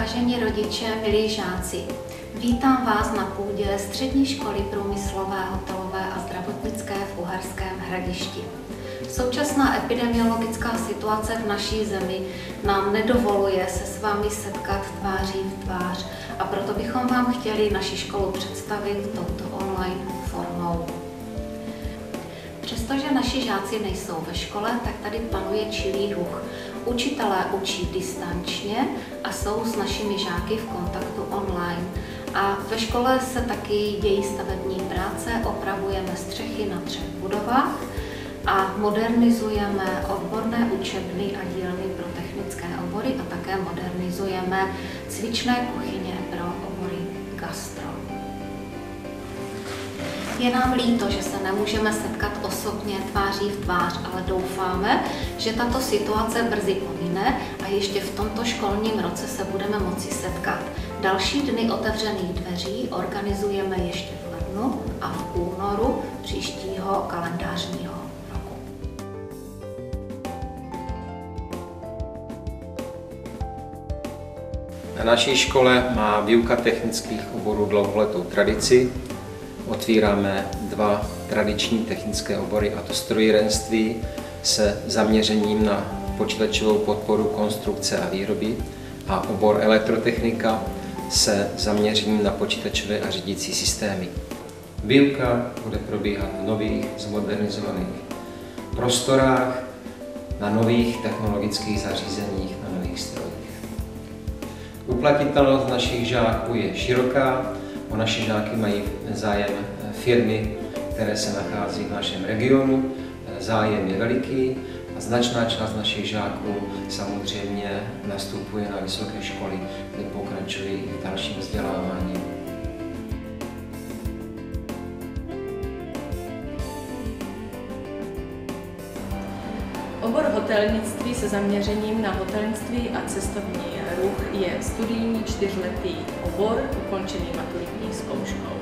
Vážení rodiče, milí žáci, vítám vás na půdě Střední školy průmyslové, hotelové a zdravotnické v Uherském Hradišti. Současná epidemiologická situace v naší zemi nám nedovoluje se s vámi setkat tváří v tvář a proto bychom vám chtěli naši školu představit touto online formou. Přestože naši žáci nejsou ve škole, tak tady panuje čilý duch. Učitelé učí distančně a jsou s našimi žáky v kontaktu online. A ve škole se taky dějí stavební práce, opravujeme střechy na 3 budovách a modernizujeme odborné učebny a dílny pro technické obory a také modernizujeme cvičné kuchyně pro obory gastro. Je nám líto, že se nemůžeme setkat osobně tváří v tvář, ale doufáme, že tato situace brzy pomine a ještě v tomto školním roce se budeme moci setkat. Další dny otevřených dveří organizujeme ještě v lednu a v únoru příštího kalendářního roku. Na naší škole má výuka technických oborů dlouholetou tradici. Otvíráme 2 tradiční technické obory, a to strojírenství se zaměřením na počítačovou podporu konstrukce a výroby a obor elektrotechnika se zaměřením na počítačové a řídící systémy. Výuka bude probíhat v nových, zmodernizovaných prostorách, na nových technologických zařízeních, na nových strojích. Uplatnitelnost našich žáků je široká. O naše žáky mají zájem firmy, které se nachází v našem regionu. Zájem je veliký a značná část našich žáků samozřejmě nastupuje na vysoké školy, kde pokračují i v dalším vzdělávání. Obor hotelnictví se zaměřením na hotelnictví a cestovní ruch je studijní 4letý obor ukončený maturitní zkouškou.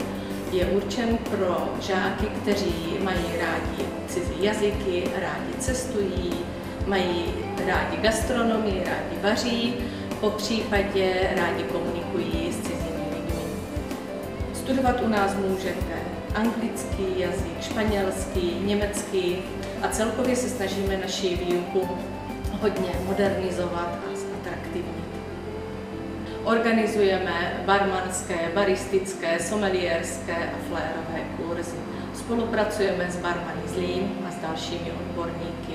Je určen pro žáky, kteří mají rádi cizí jazyky, rádi cestují, mají rádi gastronomii, rádi vaří, popřípadě rádi komunikují s cizími lidmi. Studovat u nás můžete anglický jazyk, španělský, německý a celkově se snažíme naši výuku hodně modernizovat a zatraktivnit. Organizujeme barmanské, baristické, someliérské a flérové kurzy. Spolupracujeme s barmany Zlín a s dalšími odborníky.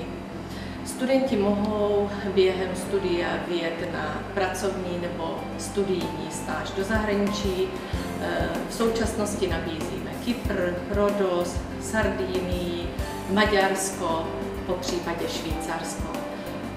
Studenti mohou během studia vyjet na pracovní nebo studijní stáž do zahraničí. V současnosti nabízíme Kypr, Rhodos, Sardinii, Maďarsko, popřípadě Švýcarsko.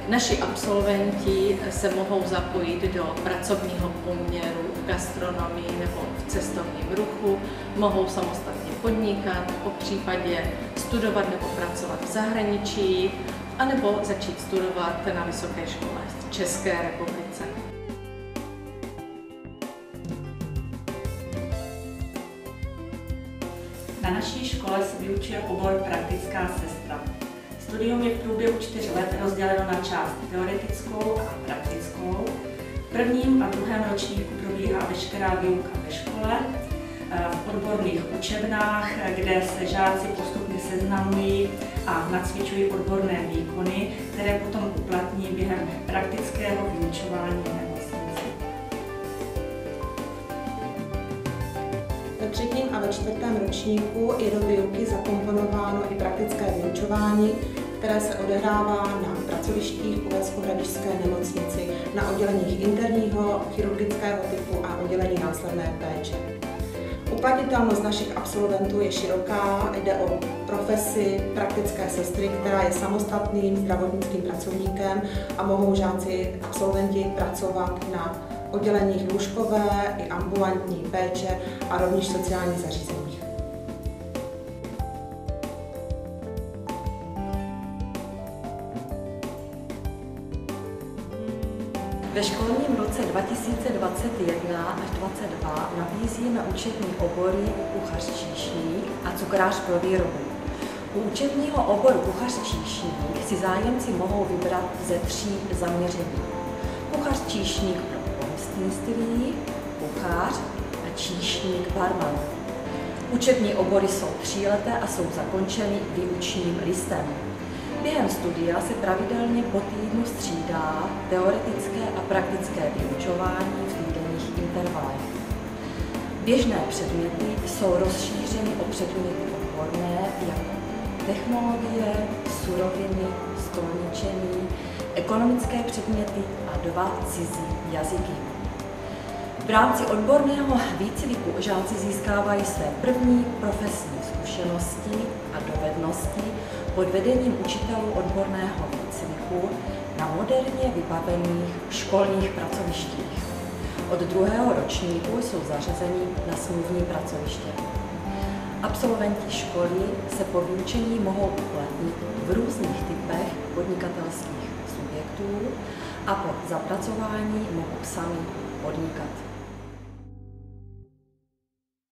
Naši absolventi se mohou zapojit do pracovního poměru v gastronomii nebo v cestovním ruchu, mohou samostatně podnikat, popřípadě studovat nebo pracovat v zahraničí, anebo začít studovat na vysoké škole v České republice. Na naší škole se vyučuje obor praktická sestra. Studium je v průběhu 4 let rozděleno na část teoretickou a praktickou. V 1. a 2. ročníku probíhá veškerá výuka ve škole, v odborných učebnách, kde se žáci postupně seznamují a nacvičují odborné výkony, které potom uplatní během praktického vyučování nemocnice. Ve 3. a ve 4. ročníku je do výuky zakomponováno i praktické vyučování, které se odehrává na pracovištích v Uhersko-Hradišťské nemocnici, na odděleních interního, chirurgického typu a oddělení následné péče. Uplatnitelnost našich absolventů je široká, jde o profesi praktické sestry, která je samostatným zdravotnickým pracovníkem a mohou žáci, absolventi pracovat na odděleních lůžkové i ambulantní péče a rovněž sociálních zařízeních. Ve školním roce 2021 až 2022 nabízíme učební obory kuchař-číšník a cukrář pro výrobu. U učebního oboru kuchař-číšník si zájemci mohou vybrat ze 3 zaměření. Kuchař-číšník pro pohostní pohostinství, kuchař a číšník barman. Učební obory jsou 3leté a jsou zakončeny výučním listem. Během studia se pravidelně po týdnu střídá teoretické a praktické vyučování v týdenních intervalech. Běžné předměty jsou rozšířeny o předměty odborné jako technologie, suroviny, stolničení, ekonomické předměty a 2 cizí jazyky. V rámci odborného výcviku žáci získávají své první profesní zkušenosti a dovednosti pod vedením učitelů odborného výcviku na moderně vybavených školních pracovištích. Od 2. ročníku jsou zařazeni na smluvní pracoviště. Absolventi školy se po vyučení mohou uplatnit v různých typech podnikatelských subjektů a po zapracování mohou sami podnikat.